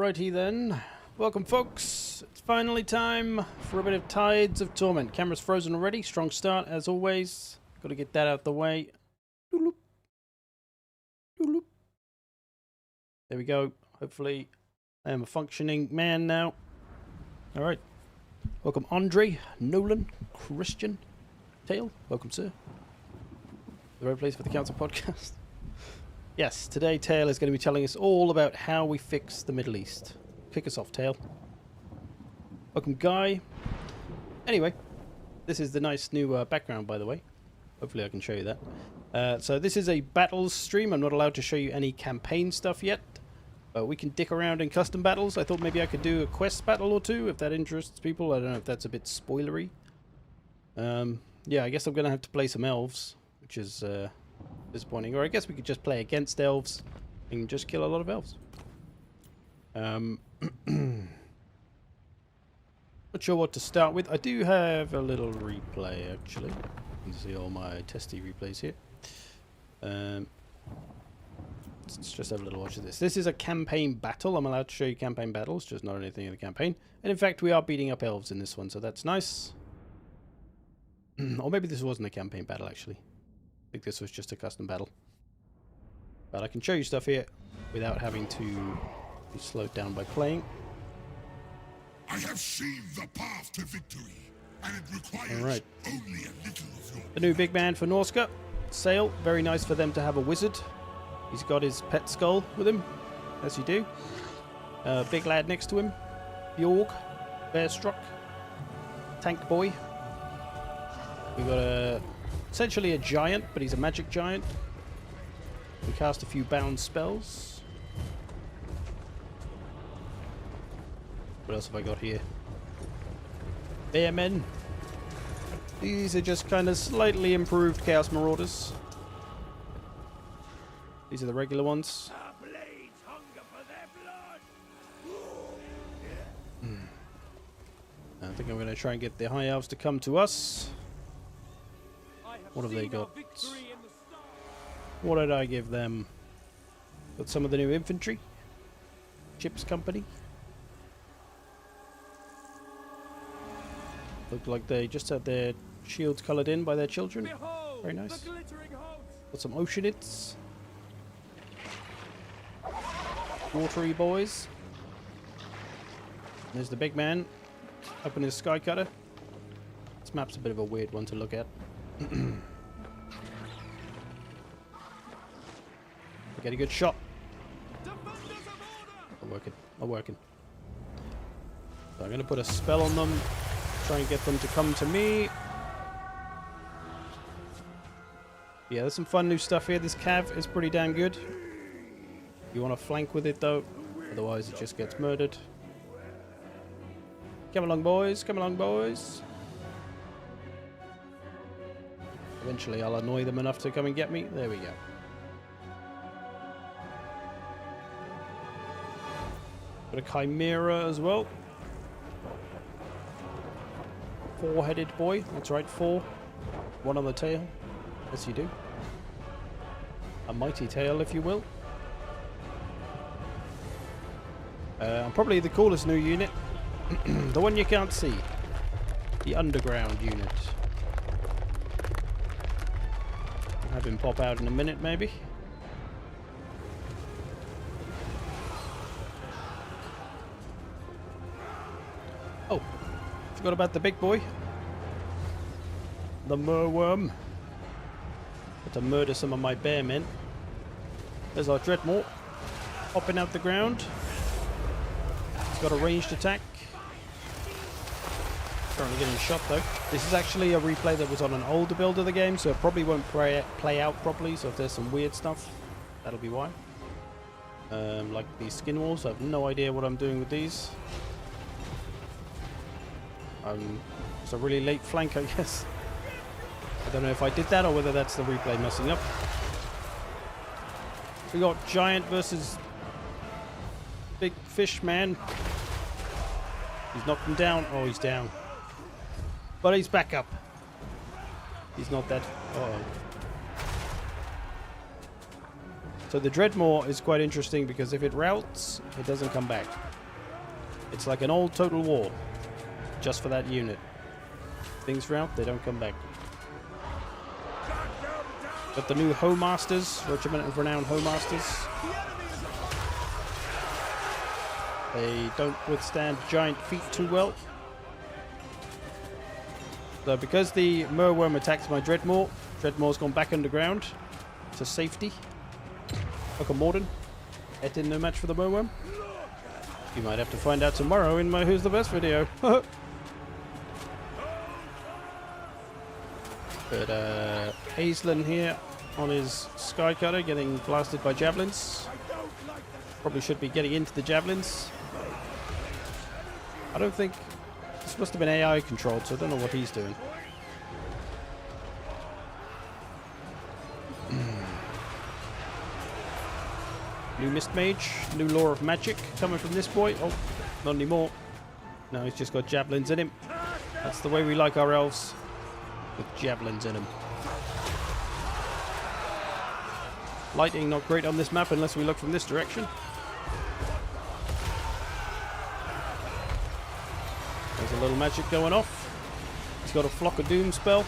Alrighty then. Welcome folks. It's finally time for a bit of Tides of Torment. Camera's frozen already. Strong start as always. Got to get that out the way. Dooloop. Dooloop. There we go. Hopefully I am a functioning man now. Alright. Welcome Andre, Nolan, Christian, Tail. Welcome sir. The right place for the Council podcast. Yes, today Tail is going to be telling us all about how we fix the Middle East. Kick us off, Tail. Welcome, Guy. Anyway, this is the nice new background, by the way. Hopefully I can show you that. So this is a battles stream. I'm not allowed to show you any campaign stuff yet. But we can dick around in custom battles. I thought maybe I could do a quest battle or two, if that interests people. I don't know if that's a bit spoilery. Yeah, I guess I'm going to have to play some elves, which is... disappointing. Or I guess we could just play against elves and just kill a lot of elves. Not sure what to start with. I do have a little replay actually. You can see all my testy replays here. Let's just have a little watch of this. This is a campaign battle. I'm allowed to show you campaign battles, just not anything in the campaign. And in fact, we are beating up elves in this one, so that's nice. Or maybe this wasn't a campaign battle actually. I think this was just a custom battle. But I can show you stuff here without having to be slowed down by playing. I have seen the path to victory, and it requires only a little of your... The new big man for Norska. Sail. Very nice for them to have a wizard. He's got his pet skull with him, as you do. Big lad next to him. Bjorg. Bearstruck. Tank boy. We got a... essentially a giant, but he's a magic giant. We cast a few bound spells. What else have I got here? Bearmen. These are just kind of slightly improved Chaos Marauders. These are the regular ones. I think I'm going to try and get the High Elves to come to us. What have they got? What did I give them? Got some of the new infantry. Chips Company. Looked like they just had their shields coloured in by their children. Very nice. Got some Oceanids. Watery boys. There's the big man up in his sky cutter. This map's a bit of a weird one to look at. Get a good shot. Not working. So I'm going to put a spell on them. Try and get them to come to me. Yeah, there's some fun new stuff here. This cav is pretty damn good. You want to flank with it though. Otherwise it just gets murdered. Come along boys. Come along boys. Eventually I'll annoy them enough to come and get me. There we go. Got a Chimera as well. Four-headed boy. That's right, four. One on the tail. Yes, you do. A mighty tail, if you will. Probably the coolest new unit. The one you can't see. The underground unit. Have him pop out in a minute, maybe. Oh, forgot about the big boy. The Merworm. Got to murder some of my bear men. There's our Dreadmore. Popping out the ground. He's got a ranged attack. Currently getting shot though. This is actually a replay that was on an older build of the game, so it probably won't play out properly, so if there's some weird stuff, that'll be why. Like these skin walls, I have no idea what I'm doing with these. It's a really late flank, I guess. I don't know if I did that or whether that's the replay messing up. We got giant versus big fish man. He's knocked him down. Oh, he's down. But he's back up. He's not that... Uh-oh. So the Dreadmore is quite interesting because if it routes, it doesn't come back. It's like an old Total War, just for that unit. Things are out, they don't come back. Got the new Homasters, Regiment of Renowned Homasters. They don't withstand giant feet too well. So because the Merworm attacked my Dreadmore, Dreadmore's gone back underground to safety. Look at Morden. That didn't no match for the Merworm. You might have to find out tomorrow in my Who's the Best video. But Aislan here on his Skycutter getting blasted by javelins. Probably should be getting into the javelins. I don't think... This must have been AI controlled, so I don't know what he's doing. New Mist Mage, new Law of Magic coming from this boy. Oh, not anymore. No, he's just got javelins in him. That's the way we like our elves, with javelins in them. Lighting not great on this map unless we look from this direction. There's a little magic going off. He's got a Flock of Doom spell.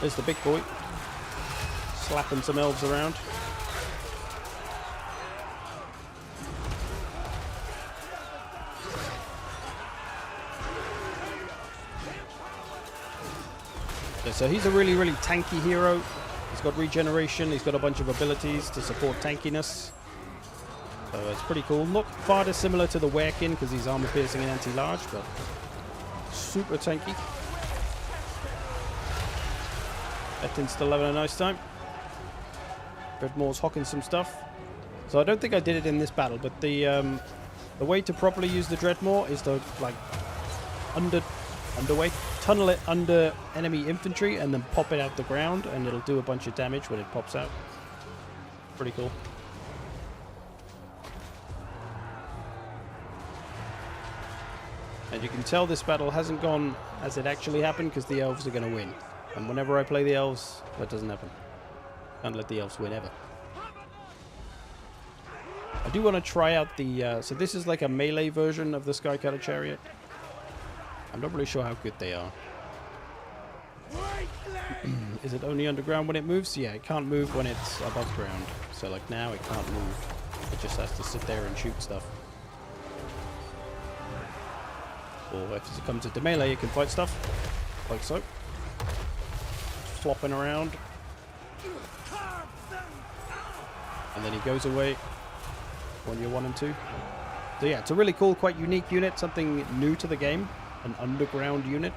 There's the big boy. Slapping some elves around. Yeah, so he's a really, really tanky hero. He's got regeneration. He's got a bunch of abilities to support tankiness. So it's pretty cool. Not far dissimilar to the Werekin because he's armor piercing and anti-large, but super tanky. Ettin's still having a nice time. Dreadmore's hocking some stuff. So I don't think I did it in this battle, but the way to properly use the Dreadmore is to like tunnel it under enemy infantry and then pop it out the ground, and it'll do a bunch of damage when it pops out. Pretty cool. And you can tell this battle hasn't gone as it actually happened because the elves are going to win. And whenever I play the elves, that doesn't happen. Can't let the elves win ever. I do want to try out the... so this is like a melee version of the Skycutter Chariot. I'm not really sure how good they are. Is it only underground when it moves? Yeah, it can't move when it's above ground. So like now it can't move. It just has to sit there and shoot stuff. Or if it comes into melee, it can fight stuff. Like so. Flopping around. And then he goes away when you're 1 and 2. So yeah, it's a really cool, quite unique unit. Something new to the game. An underground unit.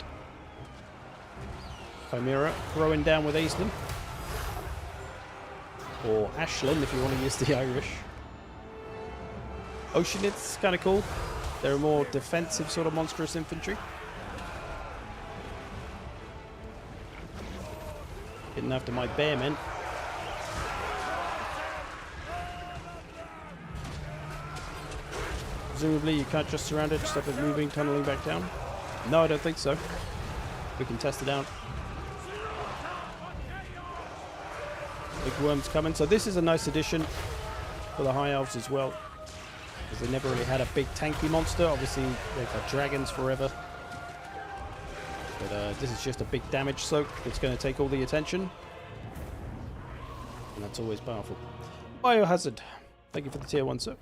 Chimera throwing down with Aislan. Or Ashlyn if you want to use the Irish. Oceanids, kind of cool. They're a more defensive sort of monstrous infantry. Getting after my bearmen. Presumably you can't just surround it, stop it moving, tunneling back down. No, I don't think so. We can test it out. Big worm's coming. So this is a nice addition for the High Elves as well. Because they never really had a big tanky monster. Obviously, they've had dragons forever. But this is just a big damage soak that's going to take all the attention. And that's always powerful. Biohazard. Thank you for the tier 1, sir.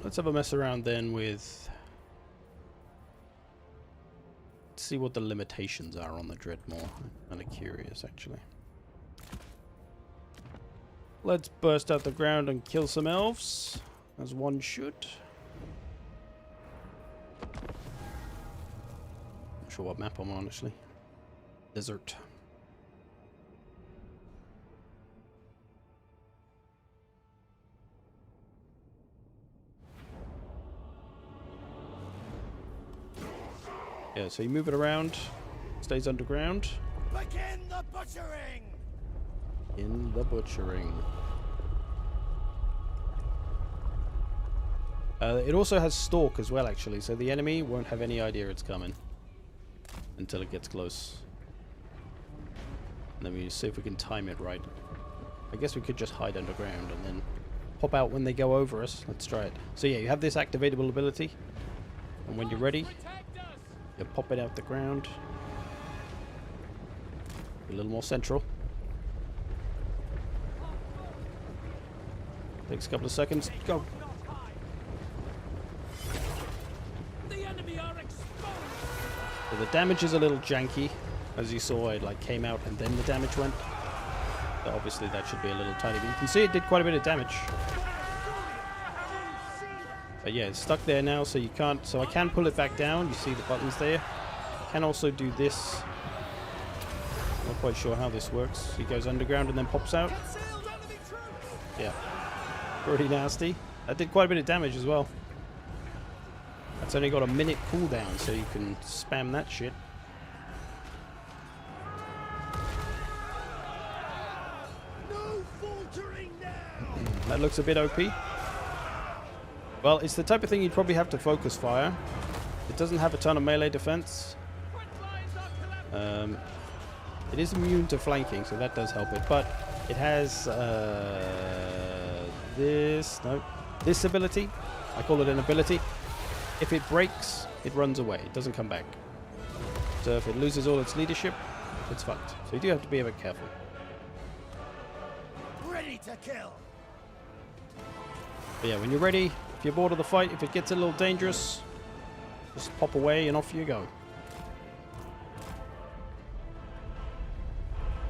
Let's have a mess around then with... Let's see what the limitations are on the Dreadmore. I'm kind of curious, actually. Let's burst out the ground and kill some elves, as one should. Not sure what map I'm on, honestly. Desert. Yeah, so you move it around, stays underground. Begin the butchering! In the butchering. It also has stalk as well, actually, so the enemy won't have any idea it's coming until it gets close. And then we see if we can time it right. I guess we could just hide underground and then pop out when they go over us. Let's try it. So yeah, you have this activatable ability. And when you're ready, you pop it out the ground. A little more central. Takes a couple of seconds. Go. So the damage is a little janky. As you saw, it like came out and then the damage went. So obviously that should be a little tiny bit. You can see it did quite a bit of damage. But yeah, it's stuck there now, so you can't. So I can pull it back down. You see the buttons there. I can also do this. Not quite sure how this works. He goes underground and then pops out. Yeah. Pretty nasty. That did quite a bit of damage as well. That's only got a minute cooldown, so you can spam that shit. No faltering now. That looks a bit OP. Well, it's the type of thing you'd probably have to focus fire. It doesn't have a ton of melee defense. It is immune to flanking, so that does help it. But it has this ability. I call it an ability. If it breaks, it runs away. It doesn't come back. So if it loses all its leadership, it's fucked. So you do have to be a bit careful. Ready to kill. But yeah, when you're ready, if you're bored of the fight, if it gets a little dangerous, just pop away and off you go.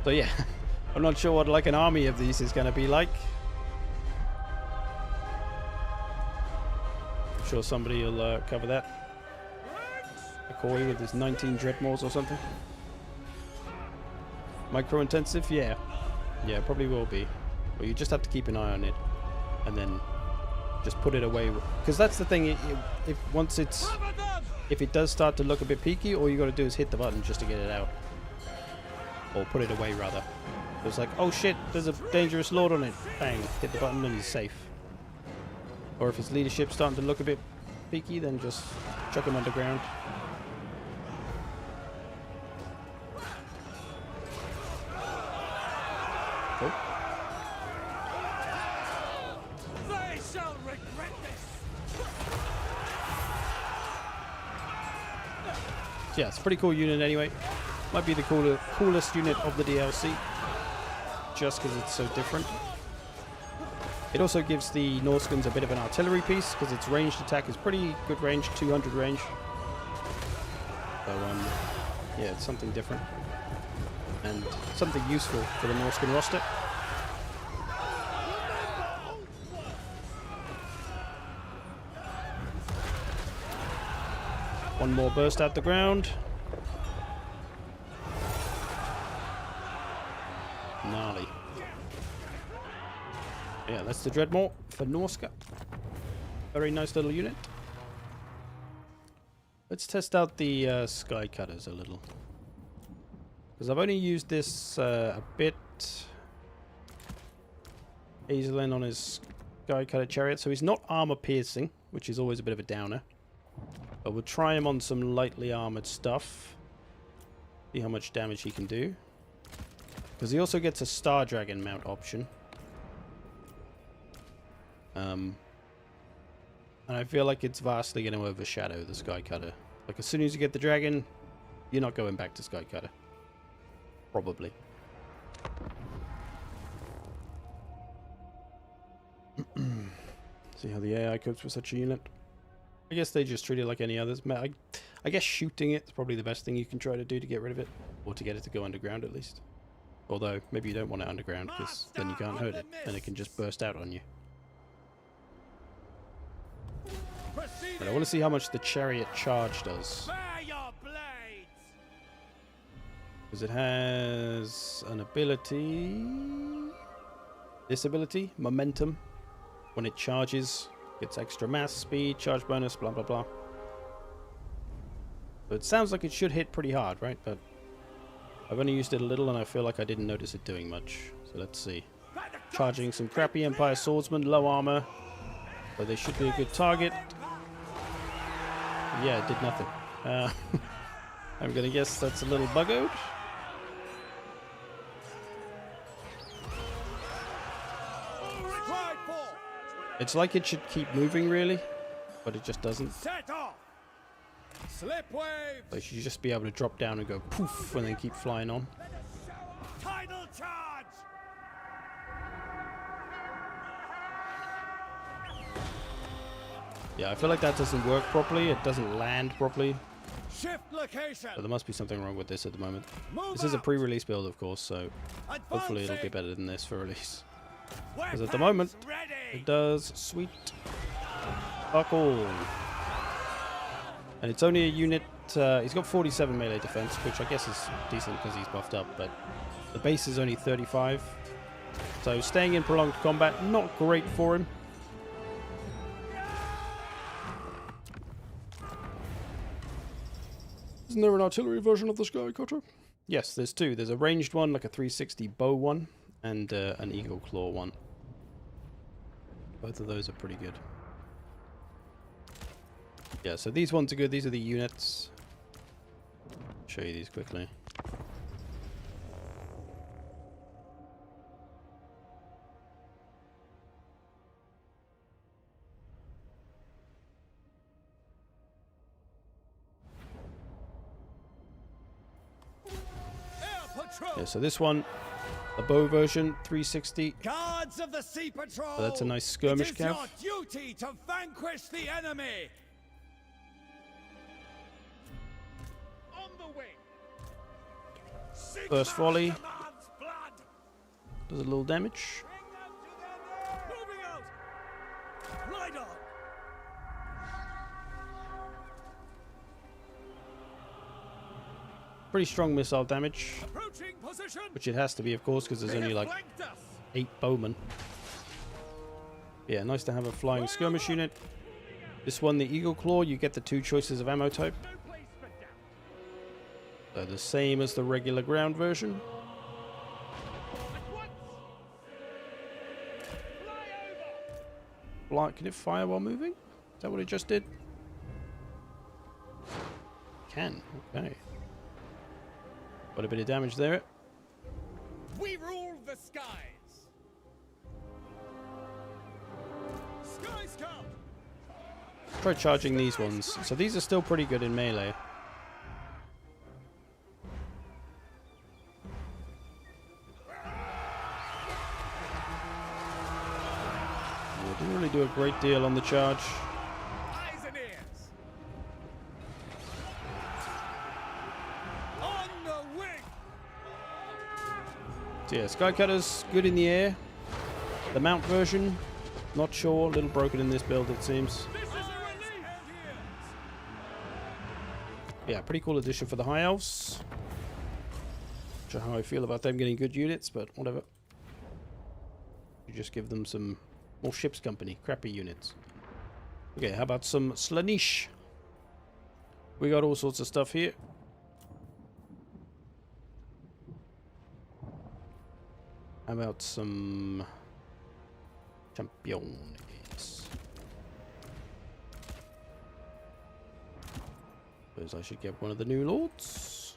So yeah, I'm not sure what like an army of these is going to be like. I'm sure somebody will cover that. McCoy with his 19 Dreadmores or something. Micro-intensive? Yeah. Yeah, it probably will be. But you just have to keep an eye on it. And then just put it away. Because that's the thing, if it does start to look a bit peaky, all you got to do is hit the button just to get it out. Or put it away, rather. It's like, oh shit, there's a dangerous lord on it. Bang, hit the button and he's safe. Or if his leadership's starting to look a bit peaky, then just chuck him underground. Cool. They shall regret this. So yeah, it's a pretty cool unit anyway. Might be the coolest unit of the DLC, just because it's so different. It also gives the Norskans a bit of an artillery piece, because its ranged attack is pretty good range, 200 range. So, yeah, it's something different. And something useful for the Norskan roster. One more burst out the ground. Gnarly. Yeah, that's the Dreadmore for Norska. Very nice little unit. Let's test out the Sky Cutters a little. Because I've only used this a bit. Hazelin on his Sky Cutter Chariot. So he's not armor piercing, which is always a bit of a downer. But we'll try him on some lightly armored stuff. See how much damage he can do. Because he also gets a Star Dragon mount option. And I feel like it's vastly going to overshadow the Sky Cutter. Like, as soon as you get the dragon, you're not going back to Sky Cutter. Probably. See how the AI copes with such a unit. I guess they just treat it like any others. I guess shooting it's probably the best thing you can try to do to get rid of it. Or to get it to go underground at least. Although, maybe you don't want it underground, because then you can't hurt it. And it can just burst out on you. But I want to see how much the chariot charge does. Because it has an ability. This ability, momentum. When it charges, gets extra mass, speed, charge bonus, blah blah blah. So it sounds like it should hit pretty hard, right? But I've only used it a little and I feel like I didn't notice it doing much. So let's see. Charging some crappy Empire Swordsman, low armor. So they should be a good target. Yeah, it did nothing. I'm gonna guess that's a little buggered. It's like it should keep moving, really, but it just doesn't. Set off. Slip wave. They should just be able to drop down and go poof and then keep flying on. Tidal charge. Yeah, I feel like that doesn't work properly. It doesn't land properly. Shift location. So there must be something wrong with this at the moment. Move This is a out. pre-release build, of course, so hopefully it'll be Advancing. better than this for release. Because Weapons at the moment, ready. it does sweet fuck all. And it's only a unit, he's got 47 melee defense, which I guess is decent because he's buffed up, but the base is only 35. So staying in prolonged combat, not great for him. Isn't there an artillery version of the Skycutter? Yes, there's two. There's a ranged one, like a 360 bow one, and an eagle claw one. Both of those are pretty good. Yeah, so these ones are good. These are the units. Show you these quickly. Yeah, so this one, the bow version, 360. Guards of the Sea Patrol. So that's a nice skirmish It is cav. your duty to vanquish the enemy. On the wing. First volley. Demands blood. Does a little damage. Bring them to their knees. Moving out. Right on. Pretty strong missile damage, Approaching position. which it has to be, of course, because there's They only have like flanked us. 8 bowmen. Yeah, nice to have a flying skirmish unit. This one, the Eagle Claw, you get the 2 choices of ammo type. No place for doubt. They're the same as the regular ground version. At once. Fly over. Fly, can it fire while moving? Is that what it just did? Can, okay. Got a bit of damage there. We rule the skies. Sky Scout. Try charging these ones. So these are still pretty good in melee. Yeah, didn't really do a great deal on the charge. Eyes and ears. On the wing. So yeah, Skycutter's good in the air. The mount version, not sure. A little broken in this build, it seems. This is a relief. Yeah, pretty cool addition for the High Elves. Not sure how I feel about them getting good units, but whatever. You just give them some more ship's company, crappy units. Okay, how about some Slaanesh? We got all sorts of stuff here. How about some champions? Suppose I should get one of the new lords.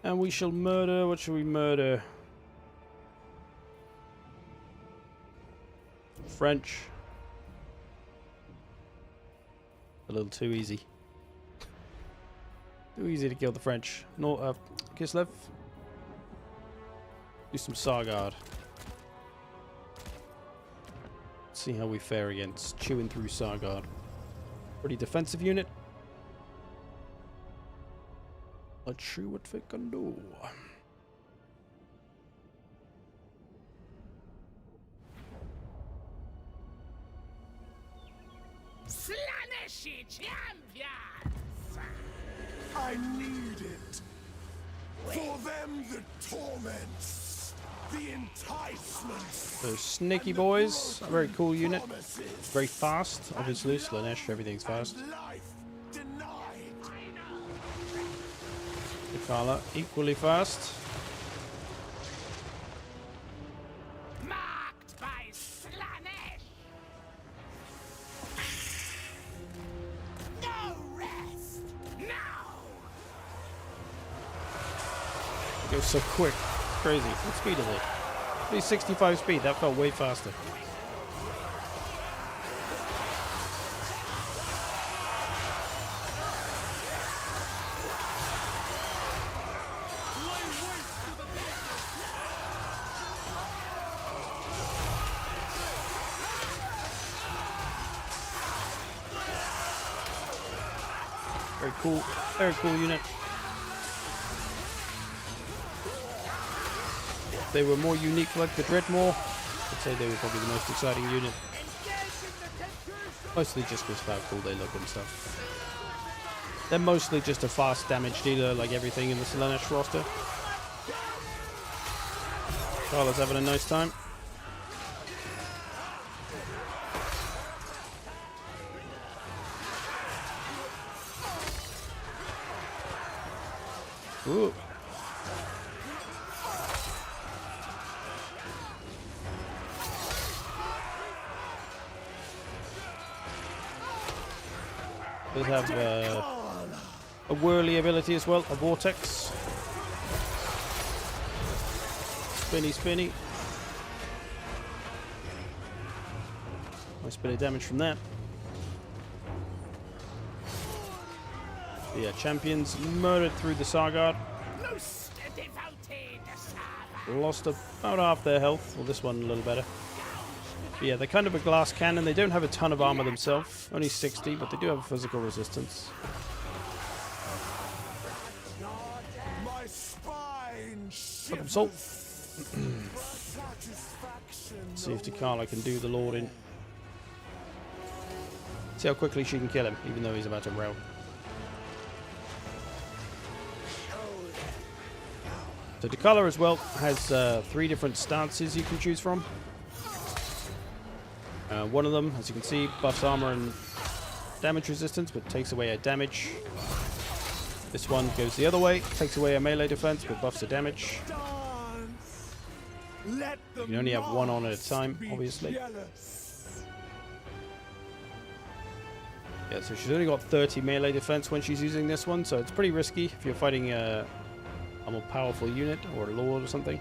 And we shall murder. What shall we murder? French. A little too easy. Too easy to kill the French. No, Kislev. Do some Sargard. See how we fare against chewing through Sargard. Pretty defensive unit. Let's see what we can do. Slaanesh champions! I need it. For them, the torments, the enticements, Those sneaky boys. Very cool unit. promises, Very fast, obviously. Slaanesh, everything's fast. life denied. Tikala, equally fast. Marked by Slaanesh! No rest! Now! It goes so quick. It's crazy. What speed is it? Only 65 speed. That felt way faster. Very cool unit. If they were more unique like the Dreadmore, I'd say they were probably the most exciting unit. Mostly just because of how cool they look and stuff. They're mostly just a fast damage dealer like everything in the Slaanesh roster. Carla's having a nice time. Ooh. Does have a whirly ability as well, a vortex. Spinny, spinny. Nice bit of damage from that. Yeah, champions murdered through the Sargard. Lost about half their health. Well, this one a little better. But yeah, they're kind of a glass cannon. They don't have a ton of armor themselves. Only 60, but they do have a physical resistance. Put them salt. See if Takala can do the Lord in. See how quickly she can kill him, even though he's about to rout. So the color as well has 3 different stances you can choose from. One of them, as you can see, buffs armor and damage resistance, but takes away a damage. This one goes the other way, takes away a melee defense, but buffs the damage. You can only have one on at a time, obviously. Yeah, so she's only got 30 melee defense when she's using this one, so it's pretty risky if you're fighting a more powerful unit or a lord or something.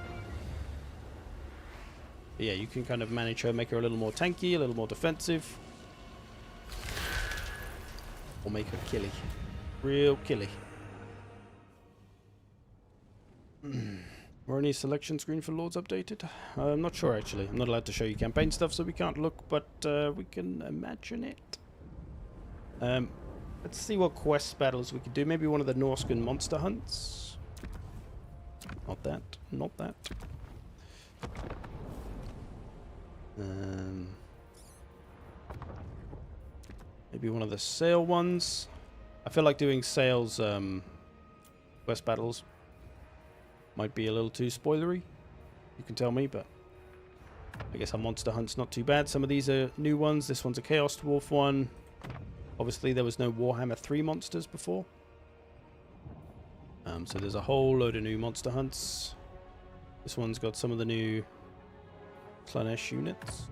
But yeah, you can kind of manage her, make her a little more tanky, a little more defensive. Or make her killy. Real killy. Were any selection screen for lords updated? I'm not sure actually. I'm not allowed to show you campaign stuff, so we can't look, but we can imagine it. Let's see what quest battles we could do. Maybe one of the Norskan monster hunts. Not that. Not that. Maybe one of the sail ones. I feel like doing sails quest battles might be a little too spoilery. You can tell me, but I guess our monster hunt's not too bad. Some of these are new ones. This one's a Chaos Dwarf one. Obviously, there was no Warhammer 3 monsters before. So there's a whole load of new monster hunts. This one's got some of the new Slaanesh units.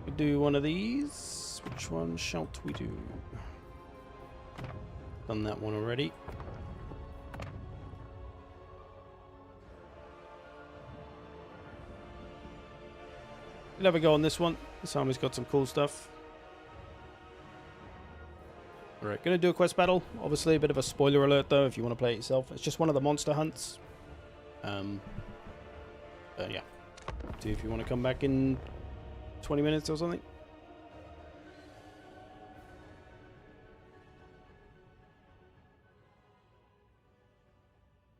We do one of these. Which one shall we do? Done that one already. We'll have a go on this one. This army's got some cool stuff. Alright, gonna do a quest battle. Obviously a bit of a spoiler alert though if you want to play it yourself. It's just one of the monster hunts. Yeah. See if you want to come back in 20 minutes or something.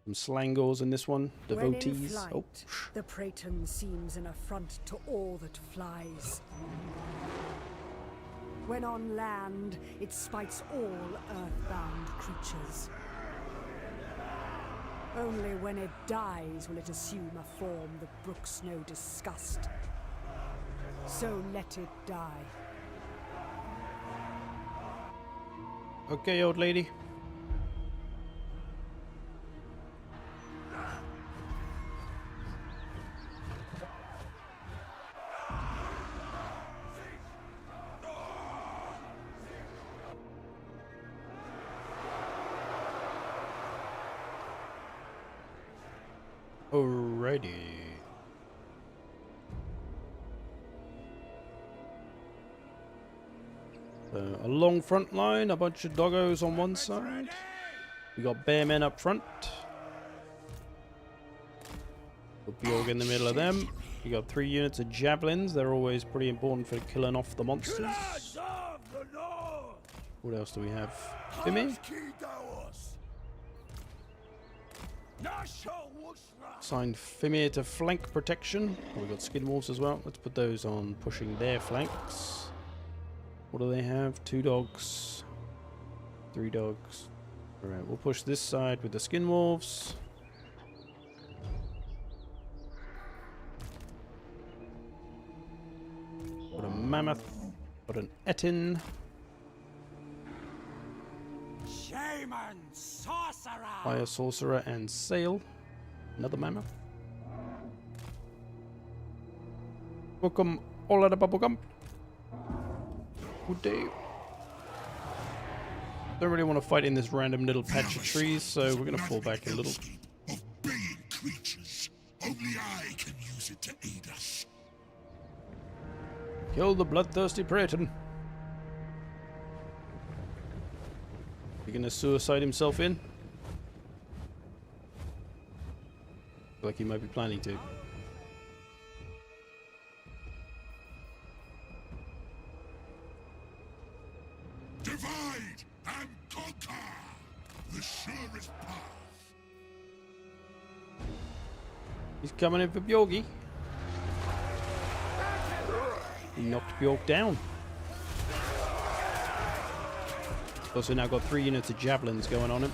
Some slangors in this one. Devotees. When in flight, the Praeton seems an affront to all that flies. When on land, it spites all earthbound creatures. Only when it dies will it assume a form that brooks no disgust. So let it die. Okay, old lady. Alrighty. A long front line, a bunch of doggos on one side. We got bear men up front. Got Bjorg in the middle of them. We got 3 units of javelins. They're always pretty important for killing off the monsters. What else do we have? Fimi? Assigned Fimir to flank protection. Oh, we got skin wolves as well. Let's put those on pushing their flanks. What do they have? 2 dogs. 3 dogs. Alright, we'll push this side with the skin wolves. Put a mammoth. Put an Etin. Shaman, sorcerer. Fire sorcerer and sail. Another mammoth. Welcome all out of bubblegum. Good day. Don't really want to fight in this random little patch of trees, so we're going to fall back a little. Of baying creatures. Only I can use it to aid us. Kill the bloodthirsty Praeton. He gonna suicide himself in? Feel like he might be planning to. Divide and conquer. The surest path. He's coming in for Bjorgi. He knocked Bjork down. Also now got 3 units of javelins going on him.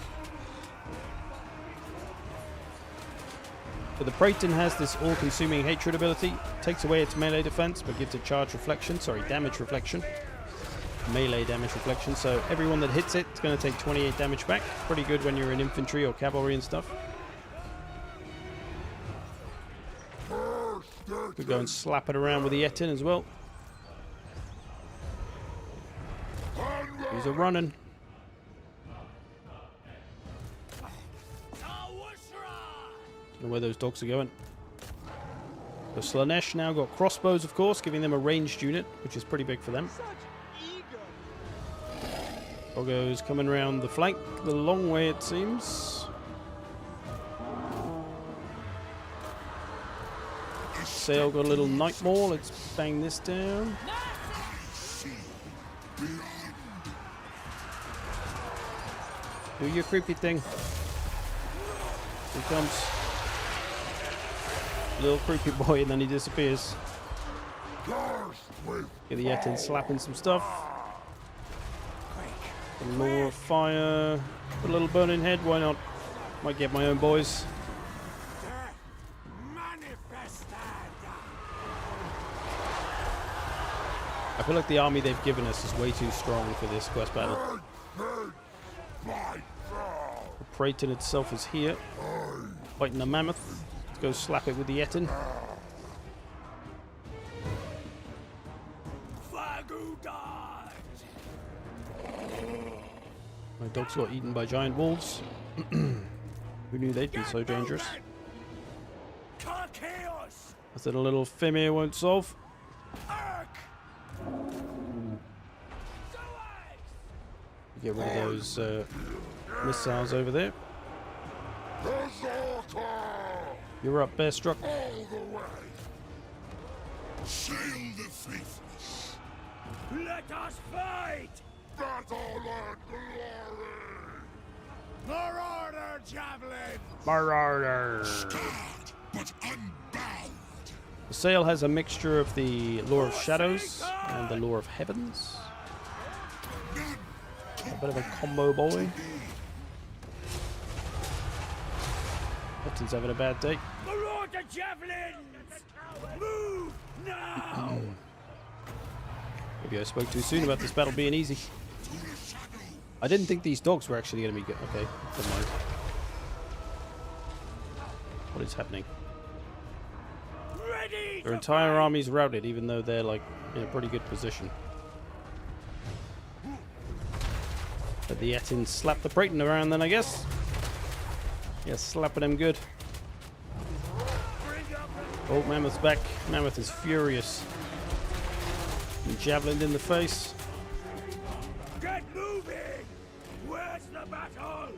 So the Praeton has this all-consuming hatred ability. Takes away its melee defense, but gives it charge reflection. Sorry, damage reflection. Melee damage reflection. So everyone that hits it is going to take 28 damage back. Pretty good when you're in infantry or cavalry and stuff. Could go and slap it around with the Etin as well. He's a running. Don't know where those dogs are going. So Slaanesh now got crossbows, of course, giving them a ranged unit, which is pretty big for them. Doggo's coming around the flank the long way, it seems. Sail got a little Nightmare. Let's bang this down. Do your creepy thing. Here comes. Little creepy boy, and then he disappears. Get the Etin slapping some stuff. A Law of Fire. Put a little burning head, why not? Might get my own boys. I feel like the army they've given us is way too strong for this quest battle. The Praeton itself is here, fighting the mammoth. Let's go slap it with the Etin. My dogs got eaten by giant wolves. Who knew they'd be so dangerous? That's it, a little Fimir won't solve. Get rid of those missiles over there. You're up, Bearstruck. Sail the faithless. Let us fight! Battle and glory. Marauder javelin! Marauder! Scarred, but unbound. The sail has a mixture of the Lore of Shadows and the Lore of Heavens. A bit of a combo boy. Etin's having a bad day. Marauder javelins! Move now! Maybe I spoke too soon about this battle being easy. I didn't think these dogs were actually going to be good. Okay, never mind. What is happening? Ready! Their entire army's routed, even though they're like in a pretty good position. But the Etin slapped the Praeton around then, I guess. Yeah, slapping him good. Oh, Mammoth's back. Mammoth is furious. And javelined in the face. Get moving! Where's the battle?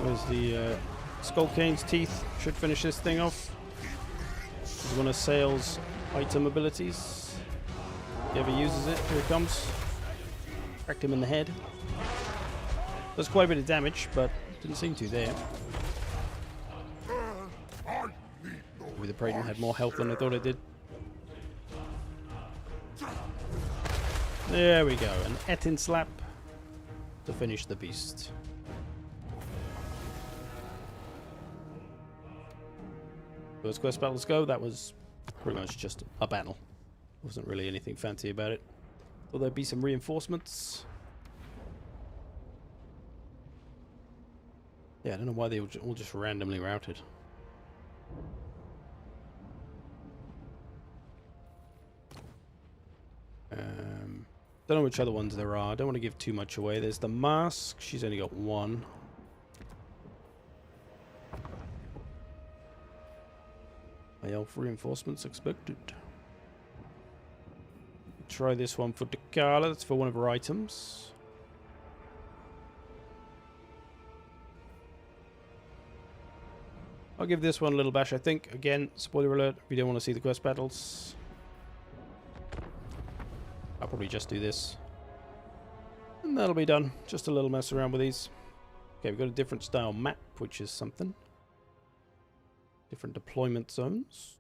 Where's the Skull Cane's teeth? Should finish this thing off. This is one of Sail's item abilities. If he ever uses it, here it comes. Cracked him in the head. Does quite a bit of damage, but didn't seem to there. Maybe the Praetor had more health than I thought it did. There we go, an Etin slap to finish the beast. First quest battles go, that was pretty much just a battle. Wasn't really anything fancy about it. Thought there'd be some reinforcements. Yeah, I don't know why they were all just randomly routed. Don't know which other ones there are. I don't want to give too much away. There's the mask. She's only got one. High elf reinforcements expected. Try this one for Dakala. That's for one of her items. I'll give this one a little bash, I think. Again, spoiler alert, if you don't want to see the quest battles. I'll probably just do this. And that'll be done. Just a little mess around with these. Okay, we've got a different style map, which is something. Different deployment zones.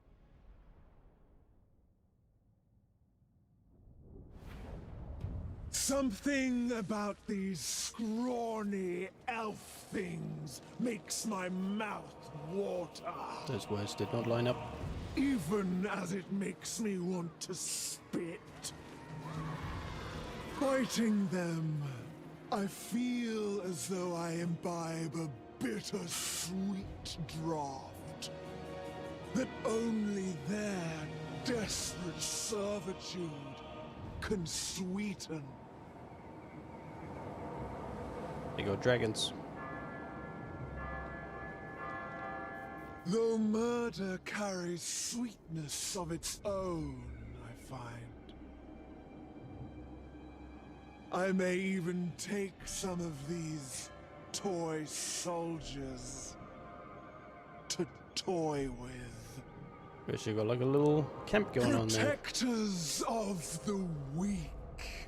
Something about these scrawny elf things makes my mouth water. Those words did not line up. Even as it makes me want to spit. Fighting them, I feel as though I imbibe a bitter-sweet draught that only their desperate servitude can sweeten. They go dragons. Though murder carries sweetness of its own, I find. I may even take some of these toy soldiers to toy with. Guess you got like a little camp going on there. Protectors of the weak.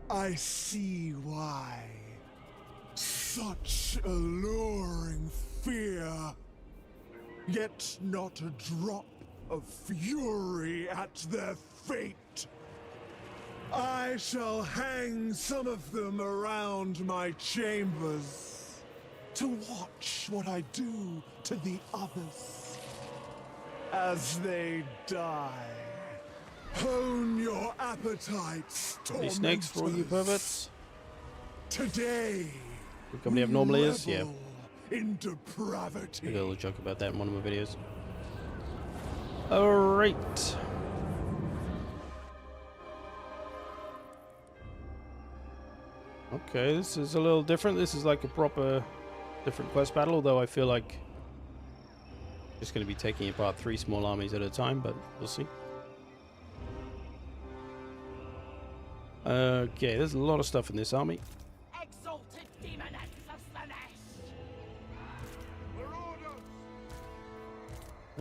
I see why. Such alluring fear. Yet not a drop of fury at their fate. I shall hang some of them around my chambers to watch what I do to the others as they die. Hone your appetites, Any snakes for all you perverts? Today, What company have normally is? Yeah. in I did a depravity. little joke about that in one of my videos. Alright. Okay, this is a little different. This is like a proper different quest battle, although I feel like I'm just going to be taking apart 3 small armies at a time, but we'll see. Okay, there's a lot of stuff in this army. Exalted demoness of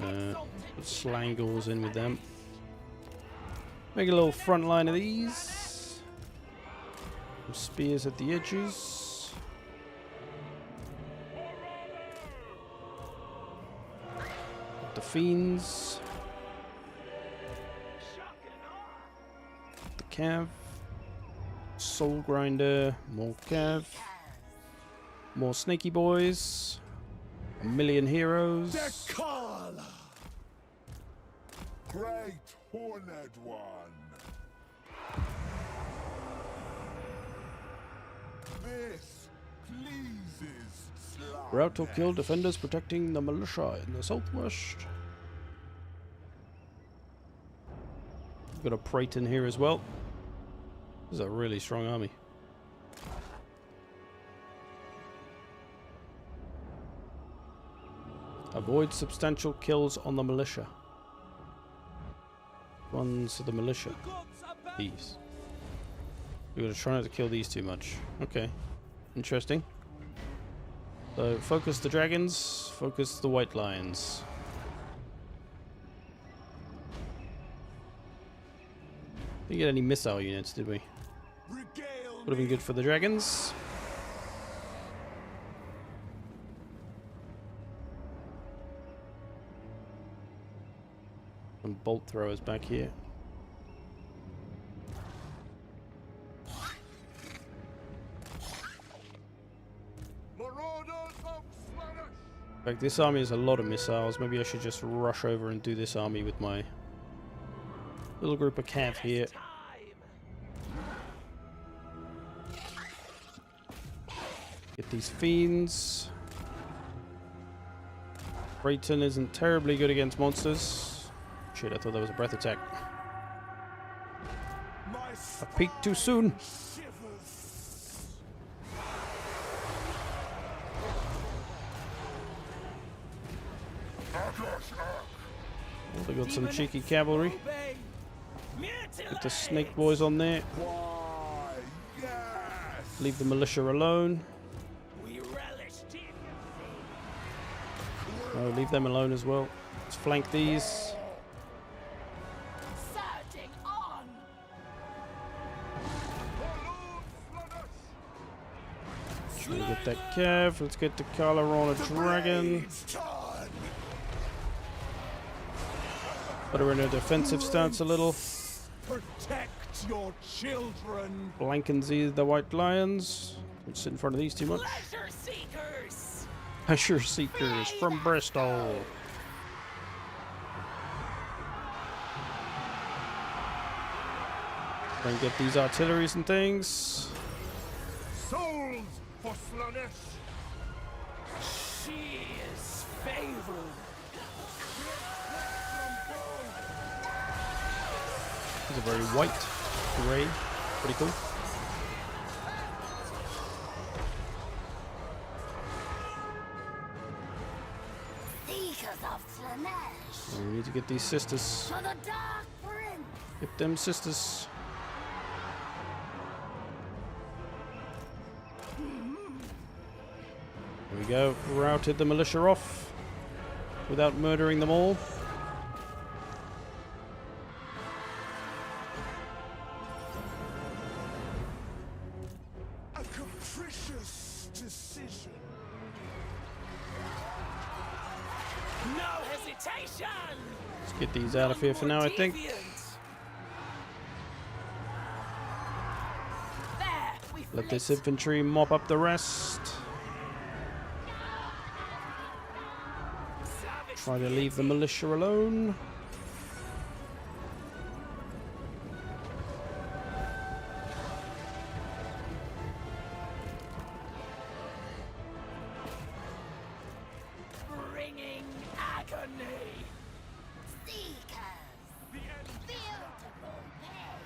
Slaanesh. Put Slangles in with them. Make a little front line of these. Some spears at the edges. The fiends. The cav. Soul grinder. More cav. More snaky boys. A million heroes. Dekala! Great Horned One. This pleases Slaanesh. Rout or kill defenders protecting the militia in the southwest. We've got a Praetor here as well. This is a really strong army. Avoid substantial kills on the militia. One's the militia. These. We're going to try not to kill these too much. Okay. Interesting. So, focus the dragons, focus the white lions. Didn't get any missile units, did we? Would have been good for the dragons. Some bolt throwers back here. In fact, this army has a lot of missiles. Maybe I should just rush over and do this army with my little group of cav here. Get these fiends. Brayton isn't terribly good against monsters. Shit, I thought that was a breath attack. I peeked too soon. Oh, they got some cheeky cavalry. Get the snake boys on there. Leave the militia alone. Oh, leave them alone as well. Let's flank these. Try to get that cav. Let's get the Carla on a dragon. Put her in a defensive stance a little. Protect your children. Blanken the white lions. Don't sit in front of these too much. Pleasure seekers. Pleasure seekers from Bristol. Try and get these artilleries and things. Souls for Slaanesh. She is favored. These are very white, grey, pretty cool. Seekers of Slaanesh. We need to get these sisters. For the Dark Prince. Get them sisters. There we go. Routed the militia off without murdering them all. A capricious decision. No hesitation. Let's get these out of here for now, I think. Let this infantry mop up the rest. Try to leave the militia alone. Bringing agony. Seekers. Beautiful pain.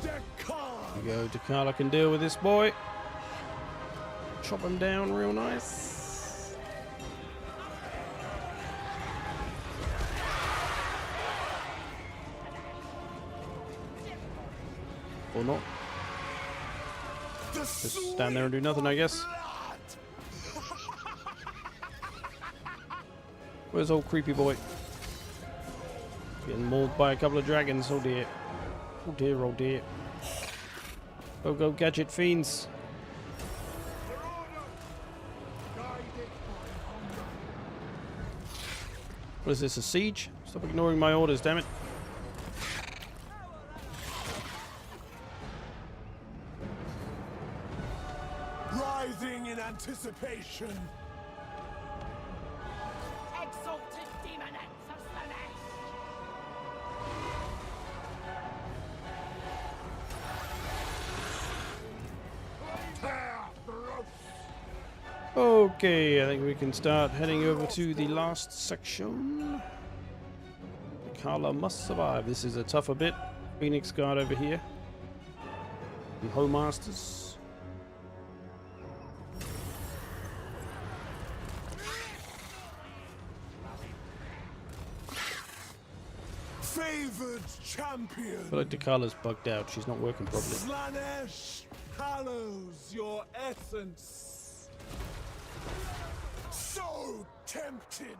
There we go. Dakala can deal with this boy. Chop him down real nice. Or not. Just stand there and do nothing, I guess. Where's old creepy boy? Getting mauled by a couple of dragons. Oh dear. Oh dear, oh dear. Go gadget fiends. What is this, a siege? Stop ignoring my orders, damn it. Rising in anticipation. Exalted demonettes of Slaanesh. Okay, I think we can start heading over to the last section. Carla must survive. This is a tougher bit. Phoenix Guard over here. And Homemasters. favored champion. I feel like Dakala's bugged out. She's not working properly. Slaanesh hallows your essence. So tempted.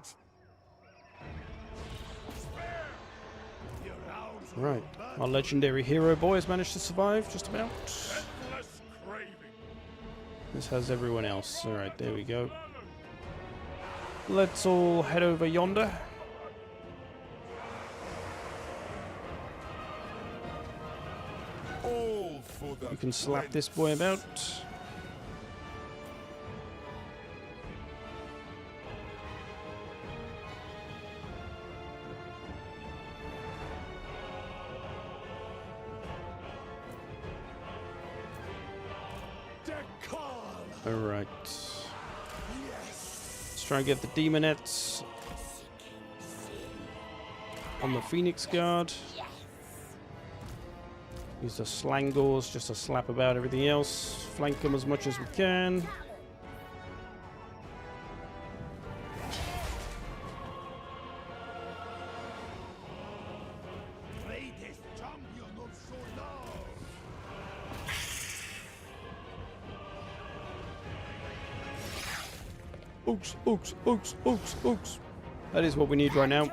Right. Our legendary hero boy has managed to survive, just about. This has everyone else. Alright, there we go. Let's all head over yonder. All for the You can slap this boy about. Alright. Let's try and get the demonettes on the Phoenix Guard. Use the slangors just to slap about everything else. Flank them as much as we can. Ooks, ooks, ooks, ooks, ooks. That is what we need right now.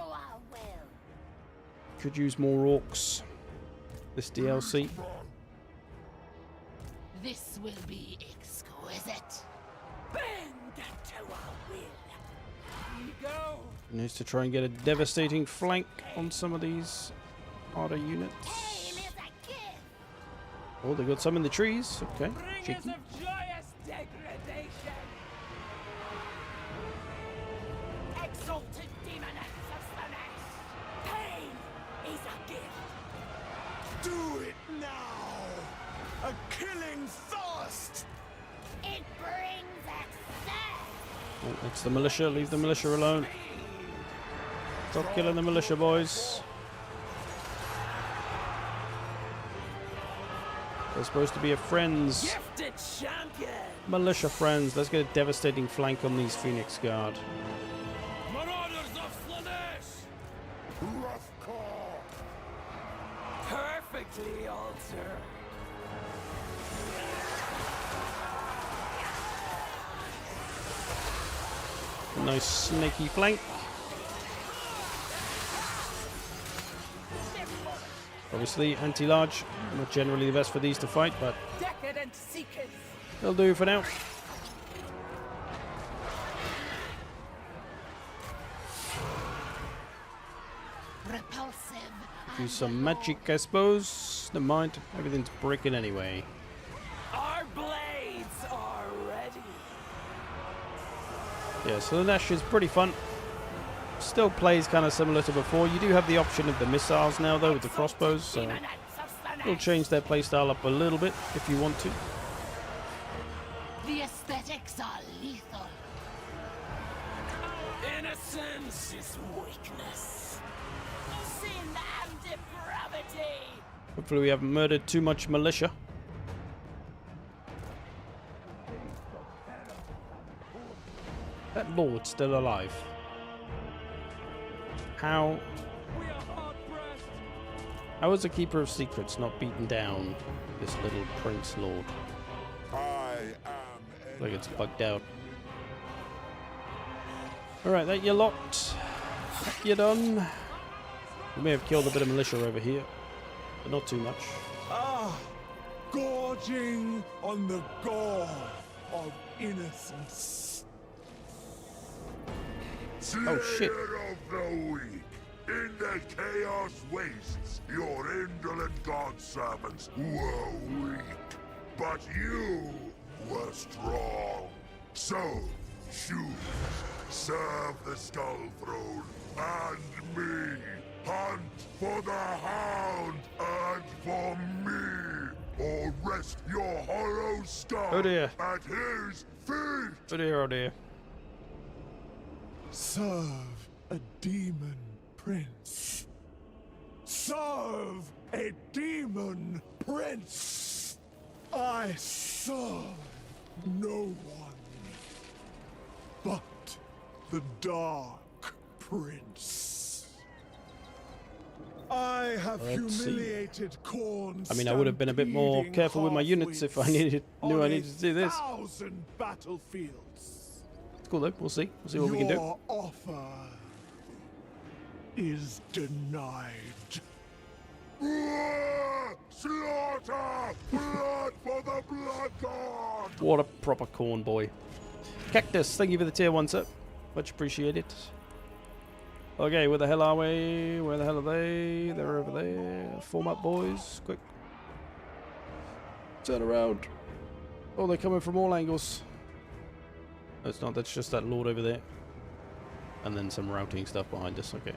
Could use more orcs. This DLC. This will be exquisite. Bend to our will. Here you go. Needs to try and get a devastating flank on some of these harder units. Pain is a gift. Oh, they got some in the trees. Okay, Bringers cheeky. of joyous degradation. Exalted demoness of Slaanesh. Pain is a gift. Do it now! A killing thirst! It brings excess. Oh, it's the militia. Leave the militia alone. Stop killing the militia, boys. They're supposed to be a friends. Gifted champion. Militia friends. Let's get a devastating flank on these Phoenix Guard. Marauders of Slaanesh. Rough call! Perfectly altered. Nice snaky flank. Obviously, anti-large. Not generally the best for these to fight, but Decadent seekers. they'll do for now. Repulsive. Use some magic, I suppose. Never mind. Everything's breaking anyway. Our blades are ready. Yeah, so the Slaanesh is pretty fun. Still plays kind of similar to before. You do have the option of the missiles now, though, with the crossbows, so Demonets of Slaanesh. it'll change their playstyle up a little bit if you want to. The aesthetics are lethal. Innocence is weakness. Sin and depravity. Hopefully we haven't murdered too much militia. That lord's still alive. How is a keeper of secrets not beaten down this little prince lord? I am Like it's bugged out. Alright, that you lot. You're done. We may have killed a bit of militia over here, but not too much. gorging on the gore of innocence. Oh shit. Slayer of the weak. In the chaos wastes, your indolent god servants were weak. But you were strong. So, choose. Serve the Skull Throne and me. Hunt for the Hound and for me. Or rest your hollow skull Oh dear. at his feet. Oh dear, oh dear. Serve a demon prince. Serve a demon prince. I serve no one but the Dark Prince. I have Let's see. humiliated corn. I mean, I would have been a bit more careful with my units if I knew I needed to do this. 1,000 battlefields. It's cool though. We'll see. We'll see what we can do. Your offer is denied. Slaughter! Blood for the blood god! What a proper corn boy. Cactus, thank you for the tier 1 sir. Much appreciated. Okay, where the hell are we? Where the hell are they? They're over there. Form up, boys. Quick. Turn around. Oh, they're coming from all angles. No, it's not. That's just that lord over there. And then some routing stuff behind us. Okay.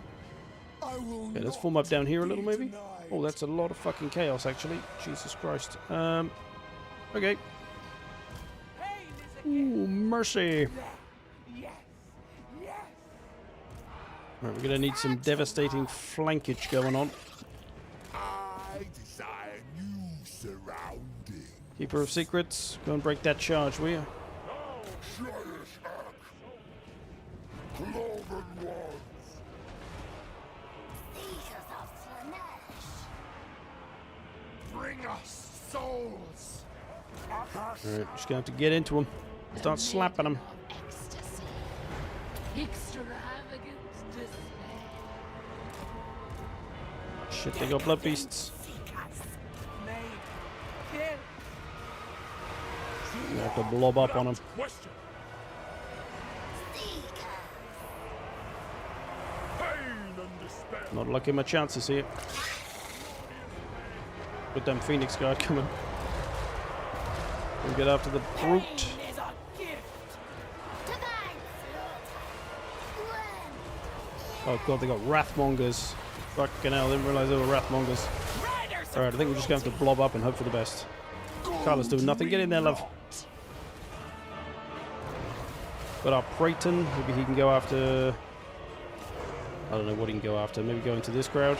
Okay, let's form up down here a little, maybe. Oh, that's a lot of fucking chaos, actually. Jesus Christ. Okay. Ooh, mercy. Right, we're gonna need some devastating flankage going on. I desire new surroundings. Keeper of Secrets, go and break that charge, will you? Cloven ones. Seekers of Slaanesh. Bring us souls. Alright, just gonna have to get into them. Start slapping them. Ecstasy. Extravagant despair. Shit, they got blood beasts. You have to blob up on them. Question. Pain and despair. Not liking my chances here. Good damn Phoenix guard coming. We'll get after the brute. Is a gift. Divine slaughter. Oh god, they got Wrathmongers. Fucking hell, didn't realise they were Wrathmongers. Alright, I think we're just going to have to blob up and hope for the best. Carla's doing nothing. Get in there, love. Got our Praeton. Maybe he can go after... I don't know what he can go after. Maybe go into this crowd.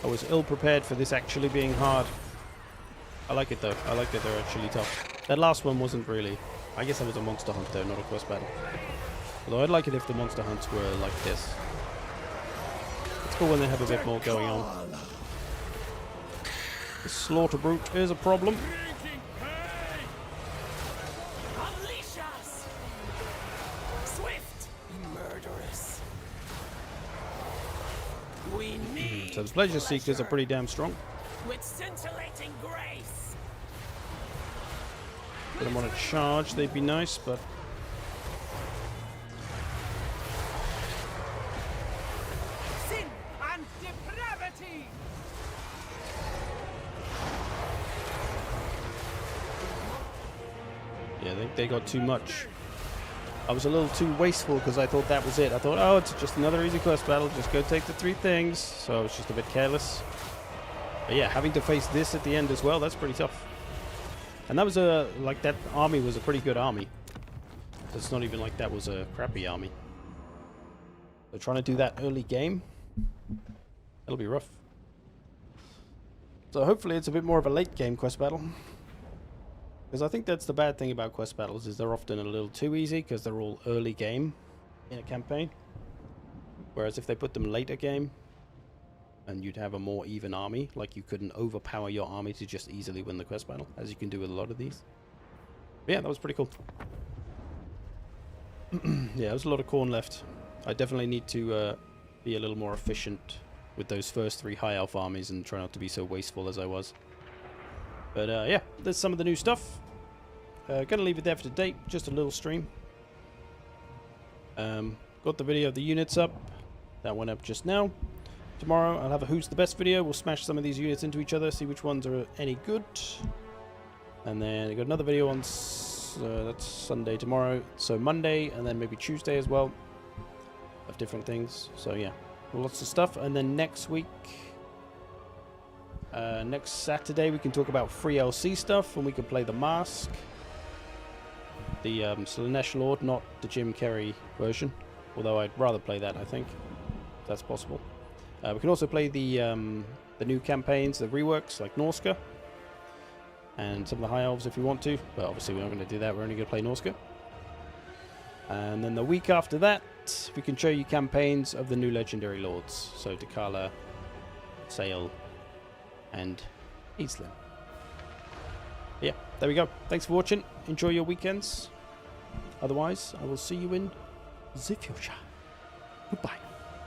I was ill prepared for this actually being hard. I like it though. I like that they're actually tough. That last one wasn't really... I guess that was a monster hunt though, not a quest battle. Although I'd like it if the monster hunts were like this. It's cool when they have a bit more going on. The slaughter brute is a problem. Unleash us. Swift. Murderous. We need. So the pleasure seekers are pretty damn strong. With scintillating grace. Put them on a charge, they'd be nice, but... Sin and depravity. Yeah, I think they got too much. I was a little too wasteful because I thought that was it. I thought, oh, it's just another easy quest battle. Just go take the 3 things. So I was just a bit careless. But yeah, having to face this at the end as well, that's pretty tough. And that was like that army was a pretty good army. It's not even like that was a crappy army. They're trying to do that early game. That'll be rough. So hopefully it's a bit more of a late game quest battle. Because I think that's the bad thing about quest battles, is they're often a little too easy because they're all early game in a campaign. Whereas if they put them later game, and you'd have a more even army, like you couldn't overpower your army to just easily win the quest battle, as you can do with a lot of these. But yeah, that was pretty cool. Yeah, there's a lot of corn left. I definitely need to be a little more efficient with those first 3 high elf armies and try not to be so wasteful as I was. But yeah, there's some of the new stuff. Gonna leave it there for today, just a little stream. Got the video of the units up. That went up just now. Tomorrow I'll have a Who's the Best video. We'll smash some of these units into each other, see which ones are any good. And then I got another video on that's Sunday tomorrow. So Monday and then maybe Tuesday as well. Of different things. So yeah, lots of stuff. And then next week, next Saturday, we can talk about free LC stuff and we can play the Mask. The Slaanesh Lord, not the Jim Carrey version. Although I'd rather play that, I think. If that's possible. We can also play the new campaigns, the reworks, like Norska. And some of the High Elves if we want to. But obviously we're not going to do that, we're only going to play Norska. And then the week after that, we can show you campaigns of the new legendary lords. So Dakala, Sale, and Eastland. Yeah, there we go. Thanks for watching. Enjoy your weekends. Otherwise, I will see you in the future. Goodbye.